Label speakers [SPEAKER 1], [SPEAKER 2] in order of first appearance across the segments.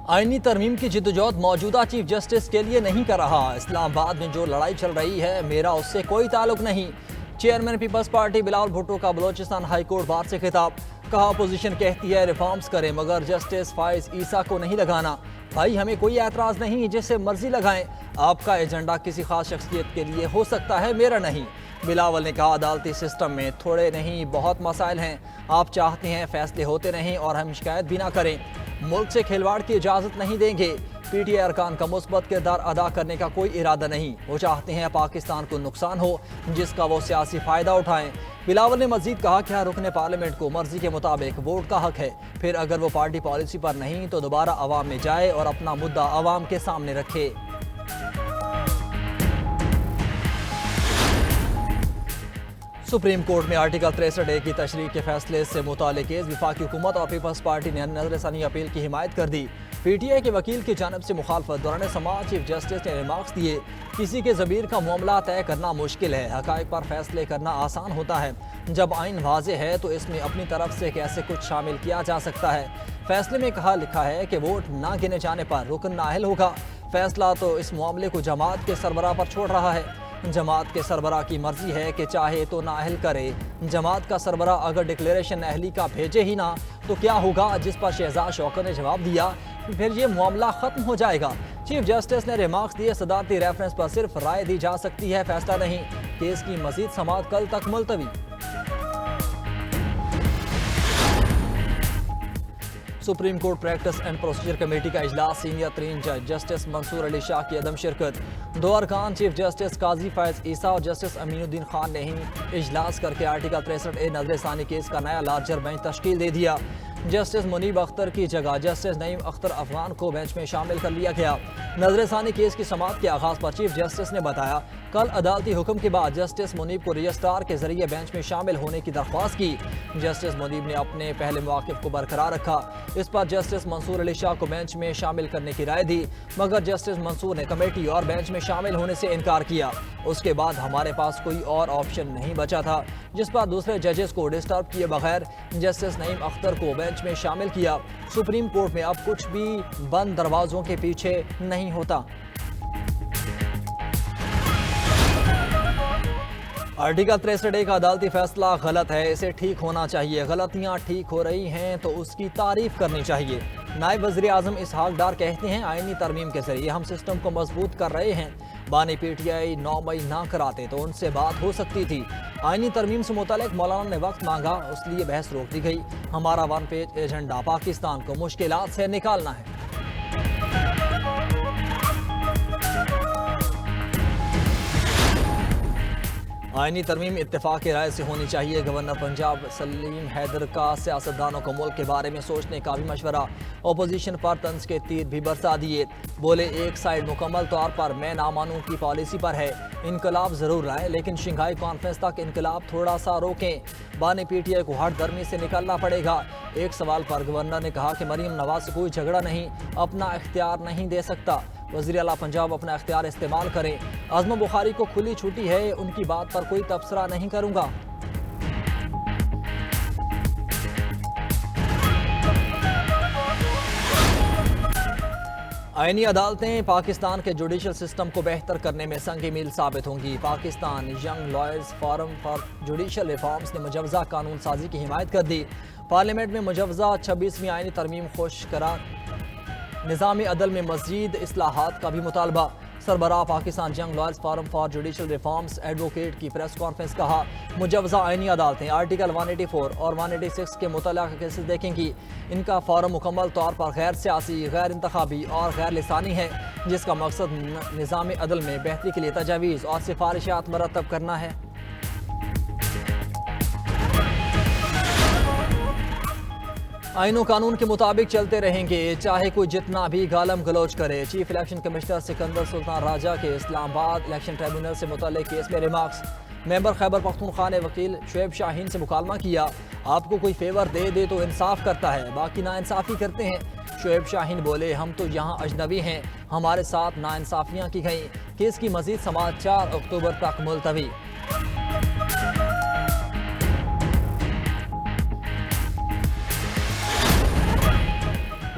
[SPEAKER 1] आईनी तरमीम की जिद्दोजहद मौजूदा चीफ जस्टिस के लिए नहीं कर रहा। इस्लामाबाद में जो लड़ाई चल रही है मेरा उससे कोई ताल्लुक नहीं। Chairman Peoples Party Bilawal Bhutto का बलोचिस्तान हाई कोर्ट बार से खिताब। कहा अपोजिशन कहती है रिफॉर्म्स करें मगर जस्टिस फाइज ईसा को नहीं लगाना। भाई हमें कोई एतराज़ नहीं, जिसे मर्जी लगाएं। आपका एजेंडा किसी खास शख्सियत के लिए हो सकता है, मेरा नहीं। बिलावल ने कहा अदालती सिस्टम में थोड़े नहीं बहुत मसाइल हैं। आप चाहते हैं फैसले होते रहें और हम शिकायत भी ना करें। मुल्क से खिलवाड़ की इजाज़त नहीं देंगे। पीटीआई अरकान का मुस्बत किरदार अदा करने का कोई इरादा नहीं। वो चाहते हैं पाकिस्तान को नुकसान हो जिसका वो सियासी फ़ायदा उठाएं। बिलावल ने मजीद कहा कि हर रुकने पार्लियामेंट को मर्जी के मुताबिक वोट का हक है। फिर अगर वो पार्टी पॉलिसी पर नहीं तो दोबारा अवाम में जाए और अपना मुद्दा अवाम के सामने रखे। सुप्रीम कोर्ट में आर्टिकल 63A की तशरीह के फैसले से मुताल्लिक केस वफाकी हुकूमत और पीपल्स पार्टी ने नजरसानी अपील की हिमायत कर दी। पीटीआई के वकील की जानब से मुखालफत दौरान समाज चीफ जस्टिस ने रिमार्क्स दिए किसी के ज़मीर का मामला तय करना मुश्किल है, हक़ाइक़ पर फैसले करना आसान होता है। जब आइन वाज़ेह है तो इसमें अपनी तरफ से कैसे कुछ शामिल किया जा सकता है। फैसले में कहा लिखा है कि वोट ना गिने जाने पर रुकन नाअहल होगा। फैसला तो इस मामले को जमात के सरबराह पर छोड़ रहा है। जमात के सरबराह की मर्जी है कि चाहे तो नाअहल करे। जमात का सरबराह अगर डिक्लेरेशन अहली का भेजे ही ना तो क्या होगा, जिस पर शहजाद शौकत ने जवाब दिया फिर ये मामला ख़त्म हो जाएगा। चीफ जस्टिस ने रिमार्क्स दिए सदारती रेफरेंस पर सिर्फ राय दी जा सकती है, फैसला नहीं। केस की मजीद समाअत कल तक मुलतवी। Supreme court practice and procedure committee का इजलास। सीनियर तरीन जज जस्टिस मंसूर अली शाह की अदम शिरकत। दो अरकान चीफ जस्टिस काजी फैज ईसा और जस्टिस अमीनुद्दीन खान ने ही इजलास करके आर्टिकल 63A नजरसानी केस का नया लार्जर बेंच तश्कील दे दिया। जस्टिस मुनीब अख्तर की जगह जस्टिस नईम अख्तर अफगान को बेंच में शामिल कर लिया गया। नजरसानी केस की समाअत के आगाज पर चीफ जस्टिस ने बताया कल अदालती हुक्म के बाद जस्टिस मुनीब को रजिस्ट्रार के जरिए बेंच में शामिल होने की दरख्वास्त की। जस्टिस मुनीब ने अपने पहले मौक़िफ़ को बरकरार रखा। इस पर जस्टिस मंसूर अली शाह को बेंच में शामिल करने की राय दी मगर जस्टिस मंसूर ने कमेटी और बेंच में शामिल होने से इनकार किया। उसके बाद हमारे पास कोई और ऑप्शन नहीं बचा था, जिस पर दूसरे जजेस को डिस्टर्ब किए बगैर जस्टिस नईम अख्तर को बेंच में शामिल किया। सुप्रीम कोर्ट में अब कुछ भी बंद दरवाजों के पीछे नहीं होता। आर्टिकल 63A का अदालती फैसला गलत है, इसे ठीक होना चाहिए। गलतियां ठीक हो रही हैं तो उसकी तारीफ करनी चाहिए। नायब वज़ीर आज़म इसहाक डार कहते हैं आईनी तरमीम के जरिए हम सिस्टम को मजबूत कर रहे हैं। बानी पीटीआई 9 मई ना कराते तो उनसे बात हो सकती थी। आईनी तरमीम से मुतालिक मौलाना ने वक्त मांगा, उसलिए बहस रोक दी गई। हमारा वन पेज एजेंडा पाकिस्तान को मुश्किलात से निकालना है। आईनी तरमीम इत्तेफाक की राय से होनी चाहिए। गवर्नर पंजाब सलीम हैदर का सियासतदानों को मुल्क के बारे में सोचने का भी मशवरा। अपोजिशन पर तंज के तीर भी बरसा दिए। बोले एक साइड मुकम्मल तौर पर मैं ना मानूं की पॉलिसी पर है। इनकलाब ज़रूर लाएं लेकिन शंघाई कॉन्फ्रेंस तक इनकलाब थोड़ा सा रोकें। बानी पीटीआई को हर दरमी से निकलना पड़ेगा। एक सवाल पर गवर्नर ने कहा कि मरीम नवाज से कोई झगड़ा नहीं, अपना इख्तियार नहीं दे सकता। वज़ीर आला पंजाब अपना इख्तियार इस्तेमाल करें। आज़म बुखारी को खुली छुट्टी है, उनकी बात पर कोई तबसरा नहीं करूँगा। आईनी अदालतें पाकिस्तान के जुडिशल सिस्टम को बेहतर करने में संग मील साबित होंगी। Pakistan young lawyers forum for judicial reforms ने मुजवजा कानून साजी की हिमायत कर दी। पार्लियामेंट में मुजवजा 26वीं आईनी तरमीम खुश करार। निज़ामी अदल में मज़ीद इस्लाहात का भी मुतालबा। सरबराह Pakistan young lawyers forum for judicial reforms advocate की प्रेस कॉन्फ्रेंस कहा मुजवजा आईनी अदालतें आर्टिकल 184 और 186 के मुतल्लिक़ केसेस देखेंगी। इनका फ़ॉरम मुकम्मल तौर पर गैर सियासी, गैर इंतखाबी और गैर लिसानी है, जिसका मकसद निज़ामी अदल में बेहतरी के लिए तजावीज़ और सिफारिशात मरतब करना है। आईनो कानून के मुताबिक चलते रहेंगे, चाहे कोई जितना भी गालम गलोच करे। Chief election commissioner Sikandar Sultan Raja के इस्लामाबाद इलेक्शन ट्रिब्यूनल से मुतल्लिक़ केस में रिमार्क्स। मेंबर खैबर पख्तूनख्वा ने वकील शुएब शाहीन से मुकालमा किया। आपको कोई फेवर दे दे तो इंसाफ करता है, बाकी नाइंसाफ़ी करते हैं। शुएब शाहीन बोले हम तो यहाँ अजनबी हैं, हमारे साथ नाइंसाफ़ियाँ की गई। केस की मज़ीद समाअत 4 अक्टूबर तक मुलतवी।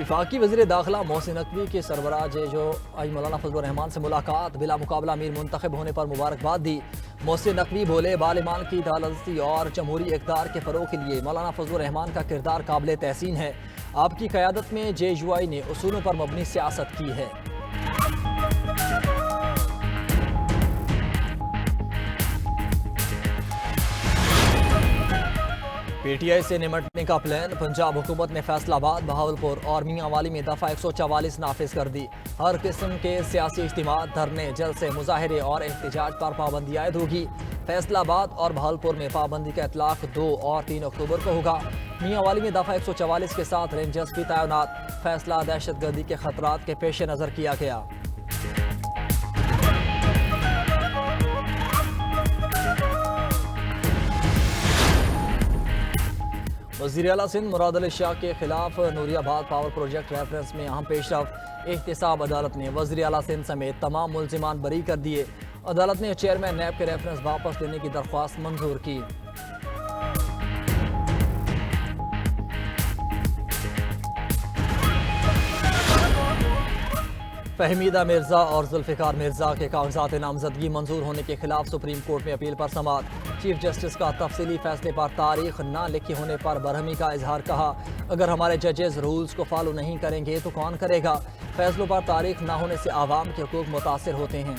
[SPEAKER 1] वफाकी वज़ीर दाखिला मोहसिन नकवी के सरबराह जो आज मौलाना फजल रहमान से मुलाकात, बिला मुकाबला अमीर मुंतखब होने पर मुबारकबाद दी। मोहसिन नकवी बोले, बालिमान की दालती और जमहूरी इक़्तिदार के फ़रोग़ के लिए मौलाना फजल रहमान का किरदार काबिल तहसीन है। आपकी क़यादत में JUI ने उसूलों पर मबनी सियासत की है। PTI से निमटने का प्लान, पंजाब हुकूमत ने फैसलाबाद, बहावलपुर और मियांवाली में दफ़ा 144 नाफिज कर दी। हर किस्म के सियासी इज्तिमा, धरने, जलसे, मुजाहरे और एहतजाज पर पाबंदी आयद होगी। फैसलाबाद और बहावलपुर में पाबंदी का इतलाक 2 और 3 अक्टूबर को होगा। मियांवाली में दफ़ा 144 के साथ रेंजर्स की तैनात। फैसला दहशतगर्दी के खतरात के पेश नज़र किया गया। वज़ीर आला सिंध मुराद अली शाह के खिलाफ नूरियाबाद पावर प्रोजेक्ट रेफरेंस में अहम पेशरफ। एहतसाब अदालत ने वज़ीर आला सिंध समेत तमाम मुल्ज़िमान बरी कर दिए। अदालत ने चेयरमैन नैब के रेफरेंस वापस लेने की दरख्वास्त मंजूर की। फहमीदा मिर्जा और जुल्फ़िकार मिर्जा के कागजात नामजदगी मंजूर होने के खिलाफ सुप्रीम कोर्ट में अपील पर समाअत। चीफ जस्टिस का तफसीली फैसले पर तारीख ना लिखे होने पर बरहमी का इजहार। कहा, अगर हमारे जजेस रूल्स को फॉलो नहीं करेंगे तो कौन करेगा। फैसलों पर तारीख ना होने से आवाम के हुकूक मुतासिर होते हैं।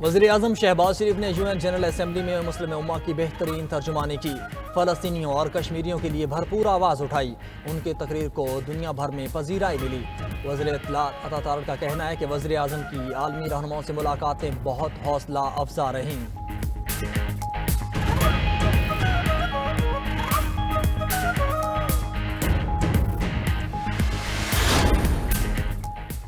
[SPEAKER 1] वज़ीर आज़म शहबाज शरीफ ने UN जनरल असम्बली में मुस्लिम उम्मा की बेहतरीन तर्जुमानी की। फ़लस्तीनियों और कश्मीरियों के लिए भरपूर आवाज़ उठाई। उनके तकरीर को दुनिया भर में पजीराई मिली। वज़ीर इत्तलात अता तारड़ का कहना है कि वज़ीर आज़म की आलमी रहनुमाओं से मुलाकातें बहुत हौसला अफजा रहीं।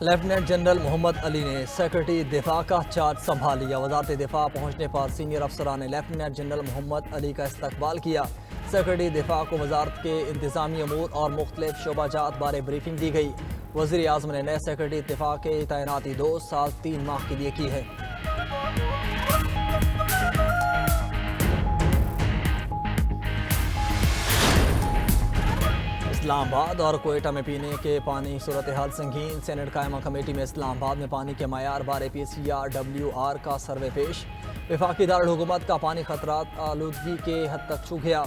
[SPEAKER 1] लेफ्टिनेंट जनरल मोहम्मद अली ने सेक्रेटरी दिफा का चार्ज संभाल लिया। वज़ारत दिफा पहुंचने पर सीनियर अफसरान ने लेफ्टिनेंट जनरल मोहम्मद अली का इस्तकबाल किया। सेक्रेटरी दिफा को वज़ारत के इंतज़ामी अमूर और मुख्तलिफ शोबाजात बारे ब्रीफिंग दी गई। वज़ीर आज़म ने नए सेक्रेटरी दिफा की तैनाती 2 साल 3 माह के लिए की है। इस्लामाबाद और कोयटा में पीने के पानी सूरत हाल संगीन। सेनेट कायमा कमेटी में इस्लामाबाद में पानी के मयार बारे PCRWR का सर्वे पेश। वफाकी दारुल हुकूमत का पानी खतरात आलूदगी के हद तक छू गया।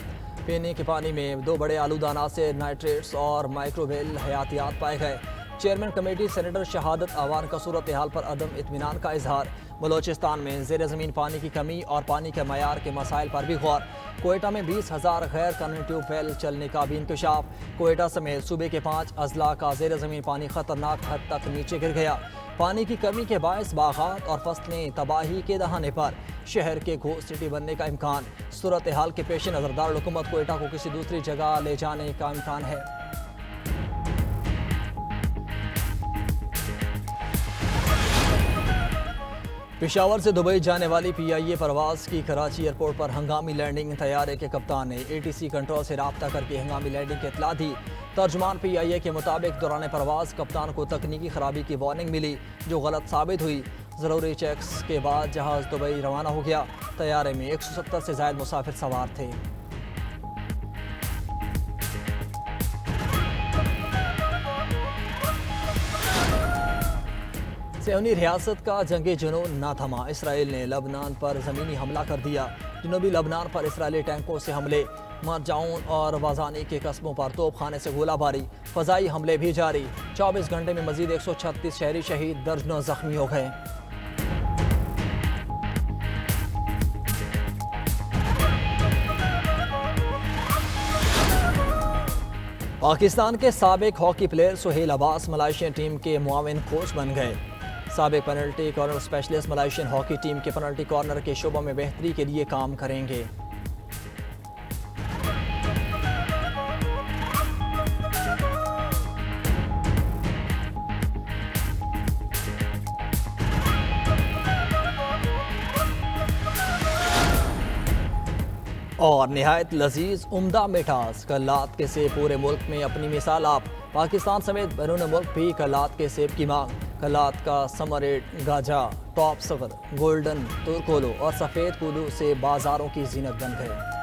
[SPEAKER 1] पीने के पानी में 2 बड़े आलूदाना से नाइट्रेट्स और माइक्रोवेल हयातियात पाए गए। चेयरमैन कमेटी सेनेटर शहादत आवान का सूरत हाल पर अदम इत्मीनान का इजहार। बलोचिस्तान में ज़ेर ज़मीन पानी की कमी और पानी के मयार के मसाइल पर भी गौर। कोयटा में 20,000 गैर कानूनी ट्यूबवेल चलने का भी इंकशाफ। कोयटा समेत सूबे के 5 अजला का ज़ेर ज़मीन पानी खतरनाक हद तक नीचे गिर गया। पानी की कमी के बायस बागात और फसलें तबाही के दहाने पर शहर के घोस्ट सिटी बनने का इम्कान। सूरत हाल के पेश नज़र दारुल हुकूमत कोयटा को किसी दूसरी जगह ले जाने का इम्कान है। पेशावर से दुबई जाने वाली PIA परवाज़ की कराची एयरपोर्ट पर हंगामी लैंडिंग। तैयारे के कप्तान ने ATC कंट्रोल से रब्ता करके हंगामी लैंडिंग की इत्तला दी। तर्जुमान PIA के मुताबिक दौरान परवाज़ कप्तान को तकनीकी खराबी की वार्निंग मिली, जो गलत साबित हुई। ज़रूरी चेक्स के बाद जहाज़ दुबई रवाना हो गया। तैयारे में 170 से ज़ायद मुसाफिर सवार थे। सियोनी रियासत का जंगे जुनून ना थमा। इसराइल ने लबनान पर ज़मीनी हमला कर दिया। जनूबी लबनान पर इसराइली टैंकों से हमले। मरजाउन और वाजानी के कस्बों पर तोपखाने से गोलाबारी। फ़ज़ाई हमले भी जारी। 24 घंटे में मजीद 136 शहरी शहीद, दर्जनों जख्मी हो गए। पाकिस्तान के साबिक hockey player Sohail Abbas Malaysian team के मुआविन कोच बन गए। साबिक penalty corner specialist Malaysian hockey team के पेनल्टी कॉर्नर के शोबों में बेहतरी के लिए काम करेंगे। और निहायत लजीज उम्दा मिठास कल्लात के सेब पूरे मुल्क में अपनी मिसाल आप। पाकिस्तान समेत बैरून मुल्क भी कल्लात के सेब की मांग। कलात का समरेट गाजा टॉप सफर गोल्डन तुरकोलो और सफ़ेद कूदू से बाजारों की जीनत बन गए।